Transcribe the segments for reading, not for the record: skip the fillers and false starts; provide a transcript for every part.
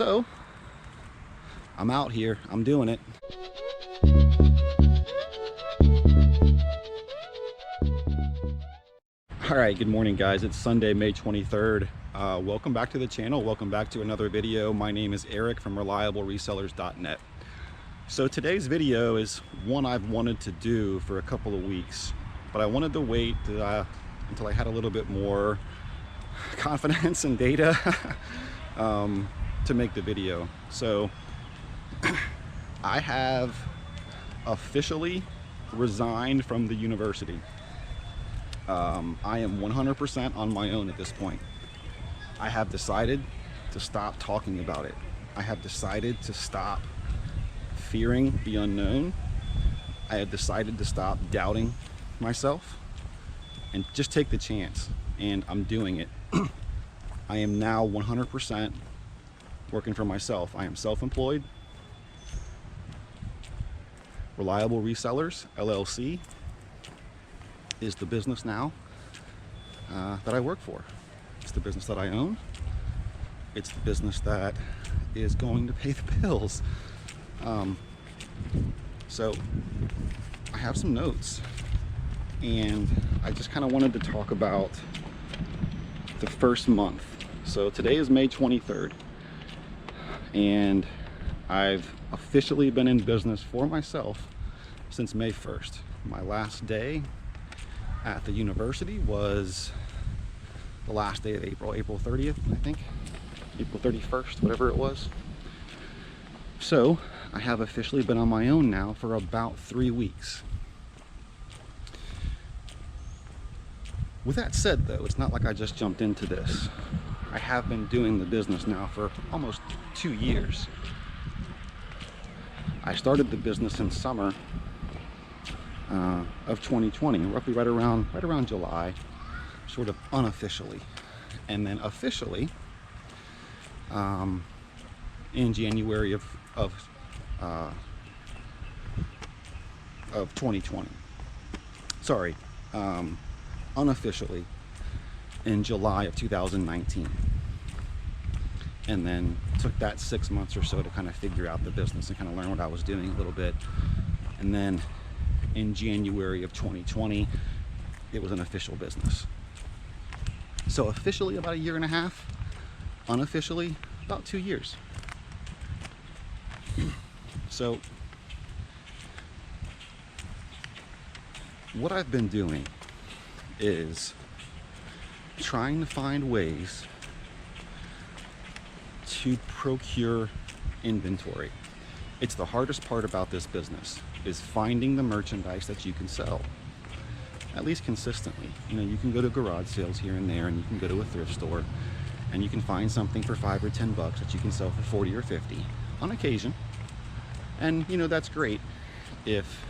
So I'm out here, I'm doing it. All right, good morning guys. It's Sunday, May 23rd. Welcome back to the channel. Welcome back to another video. My name is Eric from ReliableResellers.net. So today's video is one I've wanted to do for a couple of weeks, but I wanted to wait until I had a little bit more confidence and data to make the video. So I have officially resigned from the university. I am 100% on my own at this point. I have decided to stop talking about it. I have decided to stop fearing the unknown. I have decided to stop doubting myself and just take the chance, and I'm doing it. I am now 100% working for myself. I am self-employed. Reliable Resellers LLC is the business now that I work for. It's the business that I own. It's the business that is going to pay the bills. So I have some notes, and I just kind of wanted to talk about the first month. So today is May 23rd, and I've officially been in business for myself since May 1st. My last day at the university was the last day of April 30th, I think, April 31st, whatever it was. So I have officially been on my own now for about 3 weeks. With that said though, it's not like I just jumped into this. I have been doing the business now for almost 2 years. I started the business in summer of 2020, roughly right around July, sort of unofficially, and then officially in January of 2020. Sorry, unofficially in July of 2019, and then took that 6 months or so to kind of figure out the business and kind of learn what I was doing a little bit, and then in January of 2020 it was an official business. So officially about 1.5 years, unofficially about 2 years. So what I've been doing is trying to find ways to procure inventory. It's the hardest part about this business, is finding the merchandise that you can sell, at least consistently. You know, you can go to garage sales here and there, and you can go to a thrift store, and you can find something for $5 or $10 that you can sell for 40 or 50 on occasion. And you know, that's great if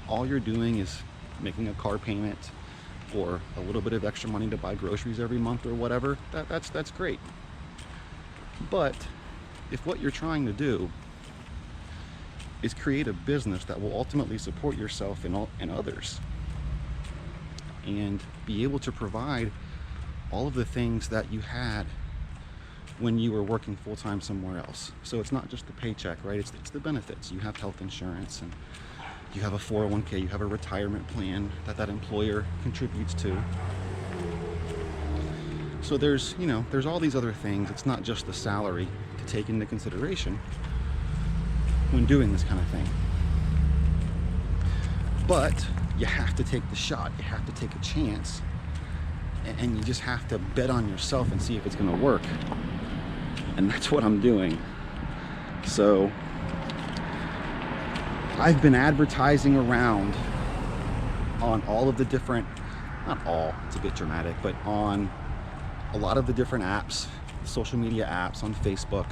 all you're doing is making a car payment or a little bit of extra money to buy groceries every month or whatever. That's great. But if what you're trying to do is create a business that will ultimately support yourself and others, and be able to provide all of the things that you had when you were working full-time somewhere else. So it's not just the paycheck, right? It's the benefits. You have health insurance, and you have a 401k, you have a retirement plan that employer contributes to. So there's, you know, there's all these other things. It's not just the salary to take into consideration when doing this kind of thing. But you have to take the shot. You have to take a chance, and you just have to bet on yourself and see if it's going to work. And that's what I'm doing. So I've been advertising around on all of the different, not all, it's a bit dramatic, but on a lot of the different apps, social media apps, on Facebook,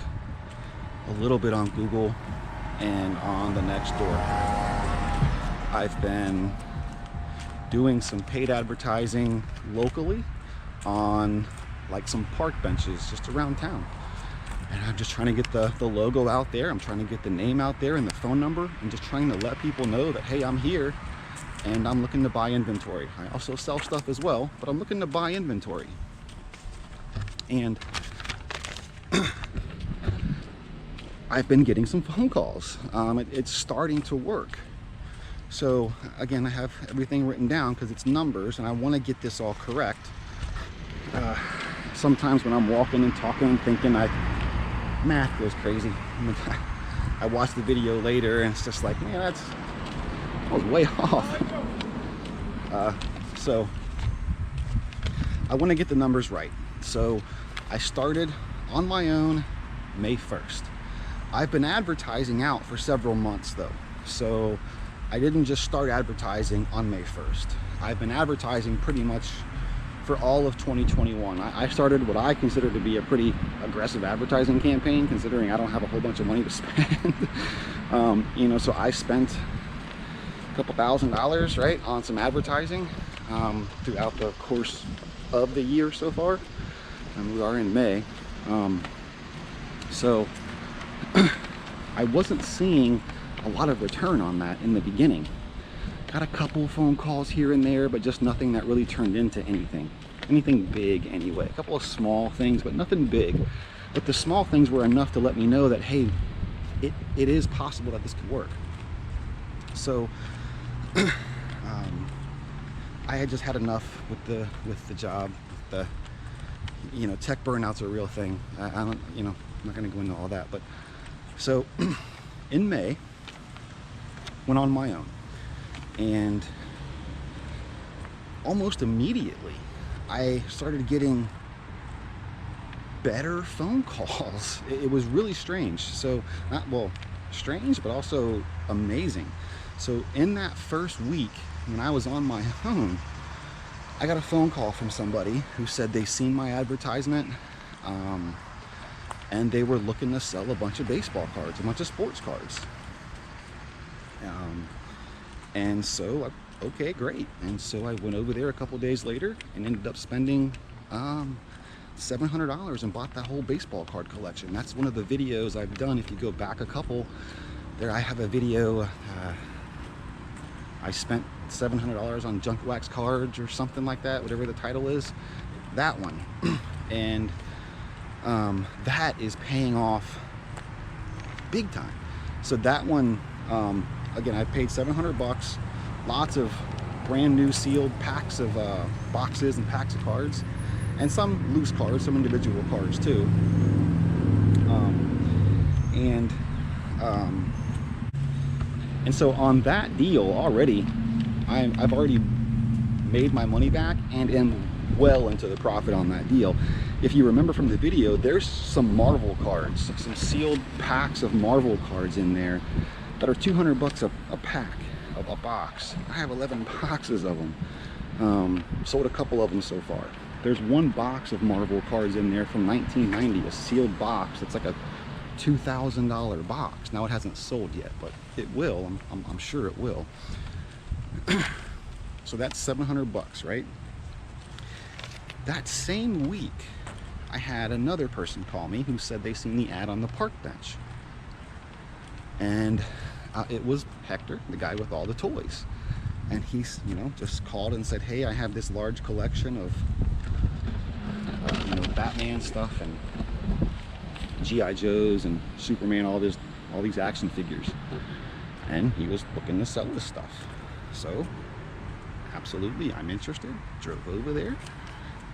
a little bit on Google, and on the Nextdoor. I've been doing some paid advertising locally on like some park benches just around town. And I'm just trying to get the logo out there. I'm trying to get the name out there and the phone number, and just trying to let people know that, hey, I'm here and I'm looking to buy inventory. I also sell stuff as well, but I'm looking to buy inventory. And I've been getting some phone calls. It's starting to work. So again, I have everything written down because it's numbers and I want to get this all correct. Sometimes when I'm walking and talking and thinking, math goes crazy. I watch the video later and it's just like, man, that was way off. So I want to get the numbers right. So I started on my own May 1st. I've been advertising out for several months though. So I didn't just start advertising on May 1st. I've been advertising pretty much for all of 2021. I started what I consider to be a pretty aggressive advertising campaign, considering I don't have a whole bunch of money to spend. You know, so I spent a couple $1,000s, right, on some advertising throughout the course of the year so far. And we are in May. So I wasn't seeing a lot of return on that in the beginning. Got a couple phone calls here and there, but just nothing that really turned into anything big anyway. A couple of small things, but nothing big. But the small things were enough to let me know that, hey, it is possible that this could work. So I had just had enough with the job. You know, tech burnout's a real thing. I don't, you know, I'm not going to go into all that. But so in May, went on my own, and almost immediately I started getting better phone calls. It was really strange. So not, well, strange, but also amazing. So in that first week when I was on my own, I got a phone call from somebody who said they seen my advertisement, and they were looking to sell a bunch of baseball cards, a bunch of sports cards. And so, okay, great. And so I went over there a couple days later and ended up spending $700 and bought that whole baseball card collection. That's one of the videos I've done. If you go back a couple, there I have a video. I spent $700 on junk wax cards or something like that, whatever the title is. That one. And that is paying off big time. So that one, again, I paid $700, lots of brand new sealed packs of boxes and packs of cards, and some loose cards, some individual cards too. And so on that deal already, I've already made my money back and am well into the profit on that deal. If you remember from the video, there's some Marvel cards, some sealed packs of Marvel cards in there that are $200 a pack, a box. I have 11 boxes of them. Sold a couple of them so far. There's one box of Marvel cards in there from 1990, a sealed box. It's like a $2,000 box. Now it hasn't sold yet, but it will. I'm sure it will. So that's $700, right? That same week, I had another person call me who said they seen the ad on the park bench. And it was Hector, the guy with all the toys. And he's, you know, just called and said, hey, I have this large collection of, you know, Batman stuff and G.I. Joes and Superman, all these action figures. And he was looking to sell this stuff. So, absolutely, I'm interested. Drove over there.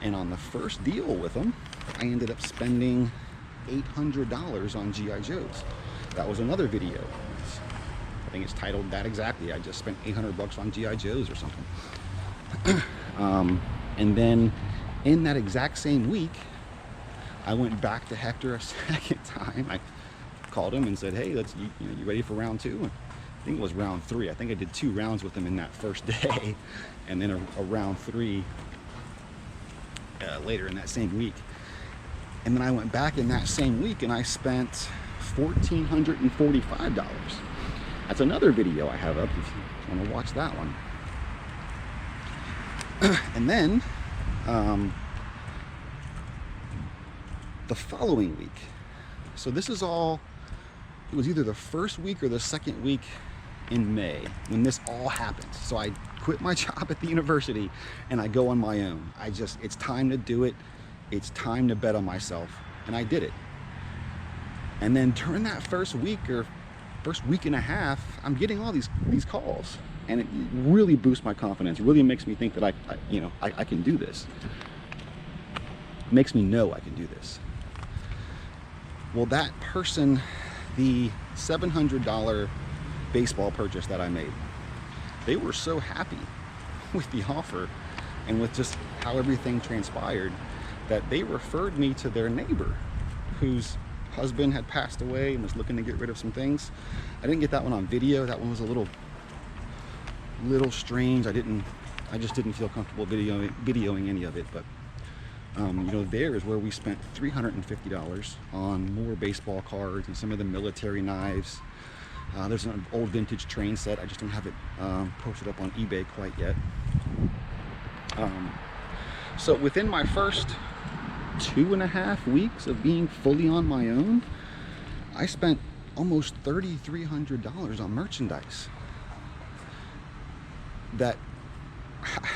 And on the first deal with him, I ended up spending $800 on G.I. Joes. That was another video. I think it's titled that exactly. I just spent $800 on G.I. Joes or something. And then in that exact same week, I went back to Hector a second time. I called him and said, hey, you ready for round two? I think it was round three. I think I did 2 rounds with him in that first day, and then a round 3 later in that same week. And then I went back in that same week and I spent $1,445. That's another video I have up if you want to watch that one. And then the following week, so this is all, it was either the first week or the second week in May when this all happened. So I quit my job at the university and I go on my own. It's time to do it. It's time to bet on myself. And I did it. And then during that first week or first week and a half, I'm getting all these calls, and it really boosts my confidence. It really makes me think that I can do this. It makes me know I can do this. Well, that person, the $700 baseball purchase that I made, they were so happy with the offer and with just how everything transpired that they referred me to their neighbor whose husband had passed away and was looking to get rid of some things. I didn't get that one on video. That one was a little strange. I just didn't feel comfortable videoing any of it. But there is where we spent $350 on more baseball cards and some of the military knives. There's an old vintage train set. I just don't have it posted up on eBay quite yet. So within my first 2.5 weeks of being fully on my own, I spent almost $3,300 on merchandise that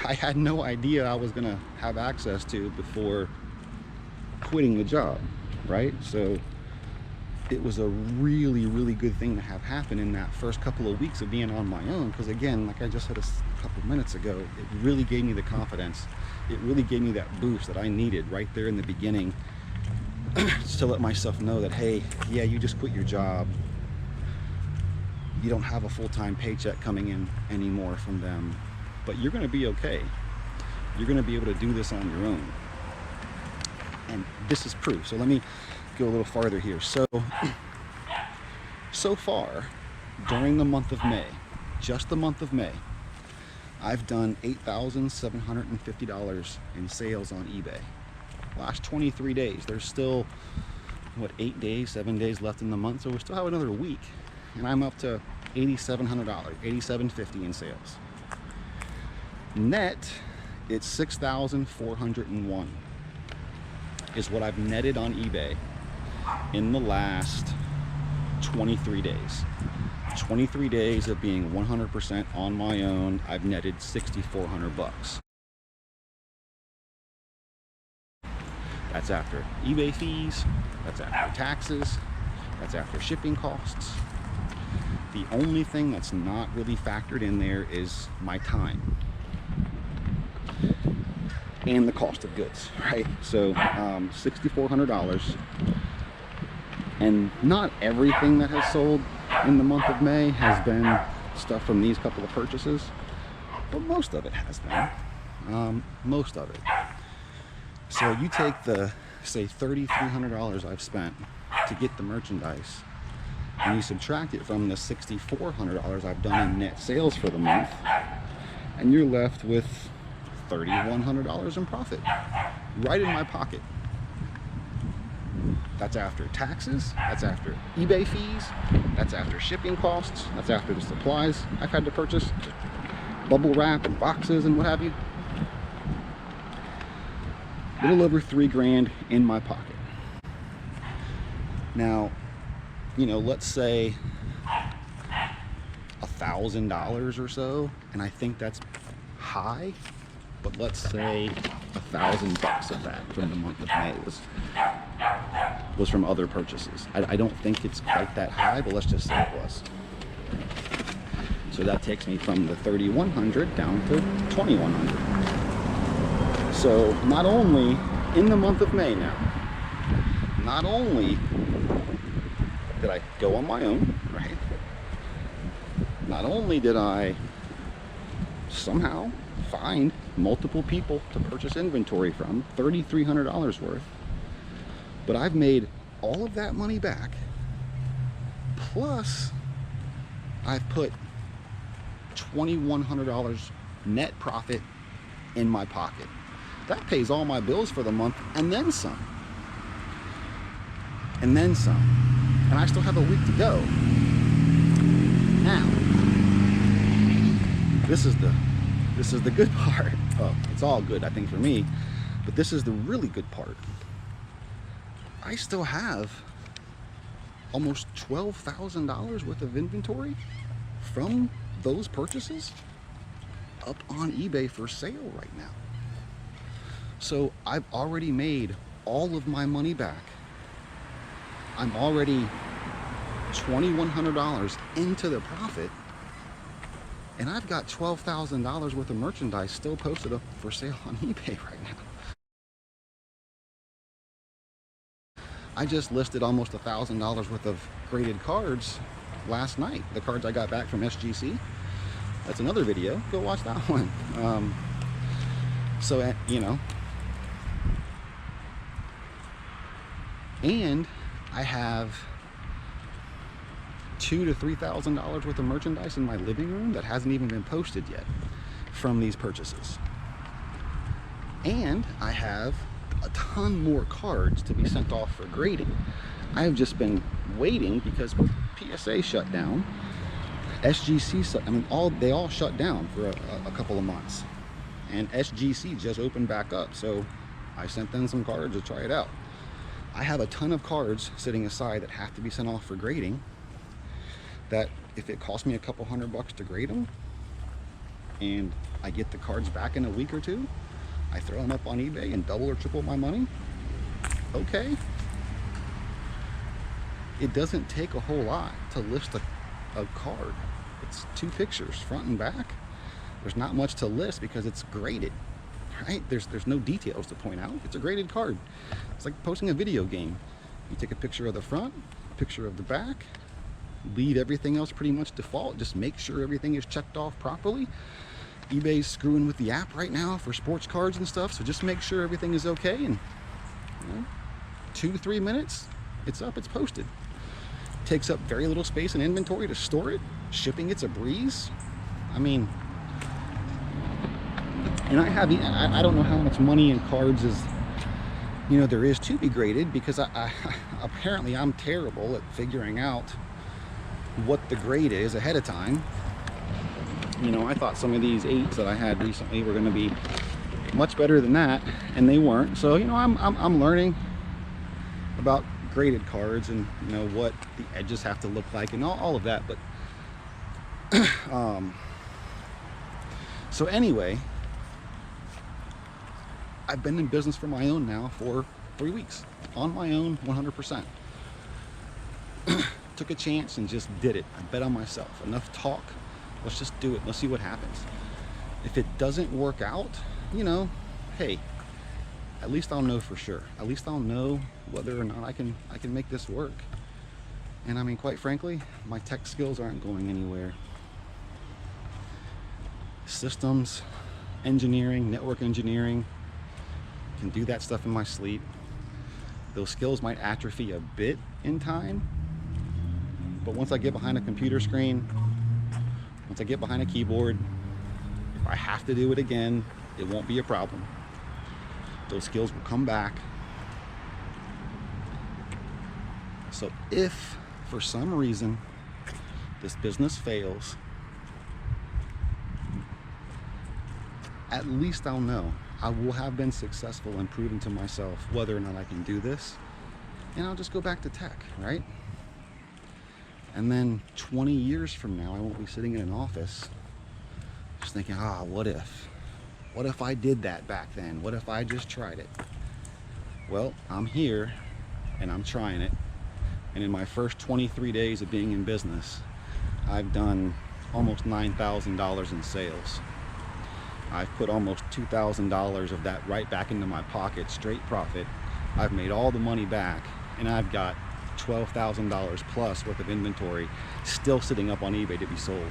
I had no idea I was gonna have access to before quitting the job, right? So it was a really, really good thing to have happen in that first couple of weeks of being on my own, because again, like I just said a couple of minutes ago, it really gave me the confidence. It really gave me that boost that I needed right there in the beginning just to let myself know that, hey, yeah, you just quit your job. You don't have a full-time paycheck coming in anymore from them, but you're gonna be okay. You're gonna be able to do this on your own. And this is proof. So let me go a little farther here. So far, during the month of May, just the month of May, I've done $8,750 in sales on eBay. Last 23 days, there's still, what, 7 days left in the month, so we still have another week. And I'm up to $8,700, $8,750 in sales. Net, it's $6,401 is what I've netted on eBay in the last 23 days. 23 days of being 100% on my own, I've netted $6,400. That's after eBay fees, that's after taxes, that's after shipping costs. The only thing that's not really factored in there is my time and the cost of goods, right? So $6,400. And not everything that has sold in the month of May has been stuff from these couple of purchases, but most of it has been. Most of it. So you take the, say, $3,300 I've spent to get the merchandise, and you subtract it from the $6,400 I've done in net sales for the month, and you're left with $3,100 in profit right in my pocket. That's after taxes, that's after eBay fees, that's after shipping costs, that's after the supplies I've had to purchase, bubble wrap and boxes and what have you. A little over $3,000 in my pocket. Now, let's say $1,000 or so, and I think that's high, but let's say $1,000 of that from the month of May was from other purchases. I don't think it's quite that high, but let's just say it was. So that takes me from the $3,100 down to $2,100. So not only in the month of May now, not only did I go on my own, right? Not only did I somehow find multiple people to purchase inventory from, $3,300 worth, but I've made all of that money back, plus I've put $2,100 net profit in my pocket. That pays all my bills for the month and then some. And then some. And I still have a week to go. Now, this is the good part. Well, it's all good, I think, for me, but this is the really good part. I still have almost $12,000 worth of inventory from those purchases up on eBay for sale right now. So I've already made all of my money back I'm already $2,100 into the profit, and I've got $12,000 worth of merchandise still posted up for sale on eBay right now. I just listed almost $1,000 worth of graded cards last night. The cards I got back from SGC. That's another video. Go watch that one. So, you know, and I have $2,000 to $3,000 worth of merchandise in my living room that hasn't even been posted yet from these purchases. And I have a ton more cards to be sent off for grading. I have just been waiting because PSA shut down, SGC, they all shut down for a couple of months, and SGC just opened back up, so I sent them some cards to try it out. I have a ton of cards sitting aside that have to be sent off for grading, that if it costs me a couple $100 to grade them and I get the cards back in a week or two, I throw them up on eBay and double or triple my money. Okay. It doesn't take a whole lot to list a card. It's 2 pictures, front and back. There's not much to list because it's graded, right? There's no details to point out. It's a graded card. It's like posting a video game. You take a picture of the front, a picture of the back, leave everything else pretty much default. Just make sure everything is checked off properly. eBay's screwing with the app right now for sports cards and stuff, so just make sure everything is okay, and you know, 2 to 3 minutes, it's up, it's posted. Takes up very little space in inventory to store it. Shipping, it's a breeze. I mean, and I don't know how much money in cards is, you know, there is to be graded, because apparently I'm terrible at figuring out what the grade is ahead of time. You know, I thought some of these 8s that I had recently were going to be much better than that, and they weren't. So, you know, I'm learning about graded cards, and you know what the edges have to look like, and all of that. But so anyway, I've been in business for my own now for 3 weeks, on my own, 100%. Took a chance and just did it. I bet on myself. Enough talk. Let's just do it. Let's see what happens. If it doesn't work out, you know, hey, at least I'll know for sure. At least I'll know whether or not I can make this work. And I mean, quite frankly, my tech skills aren't going anywhere. Systems, engineering, network engineering, can do that stuff in my sleep. Those skills might atrophy a bit in time, but once I get behind a computer screen, once I get behind a keyboard, if I have to do it again, it won't be a problem. Those skills will come back. So if for some reason this business fails, at least I'll know. I will have been successful in proving to myself whether or not I can do this, and I'll just go back to tech, right? And then 20 years from now, I won't be sitting in an office just thinking, what if? What if I did that back then? What if I just tried it? Well, I'm here and I'm trying it. And in my first 23 days of being in business, I've done almost $9,000 in sales. I've put almost $2,000 of that right back into my pocket, straight profit. I've made all the money back, and I've got $12,000 plus worth of inventory still sitting up on eBay to be sold.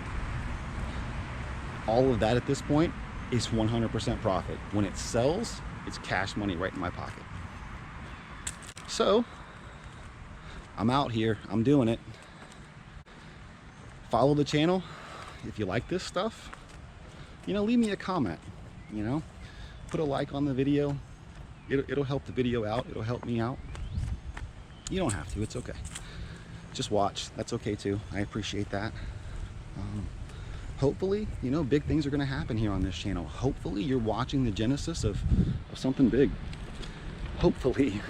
All of that at this point is 100% profit. When it sells, it's cash money right in my pocket. So I'm out here, I'm doing it. Follow the channel if you like this stuff. You know, leave me a comment, you know, put a like on the video. It'll help the video out. It'll help me out. You don't have to, it's okay. Just watch, that's okay too. I appreciate that. Hopefully, you know, big things are gonna happen here on this channel. Hopefully you're watching the genesis of something big. Hopefully.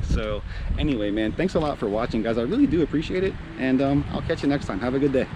So anyway, man, thanks a lot for watching, guys. I really do appreciate it. And I'll catch you next time. Have a good day.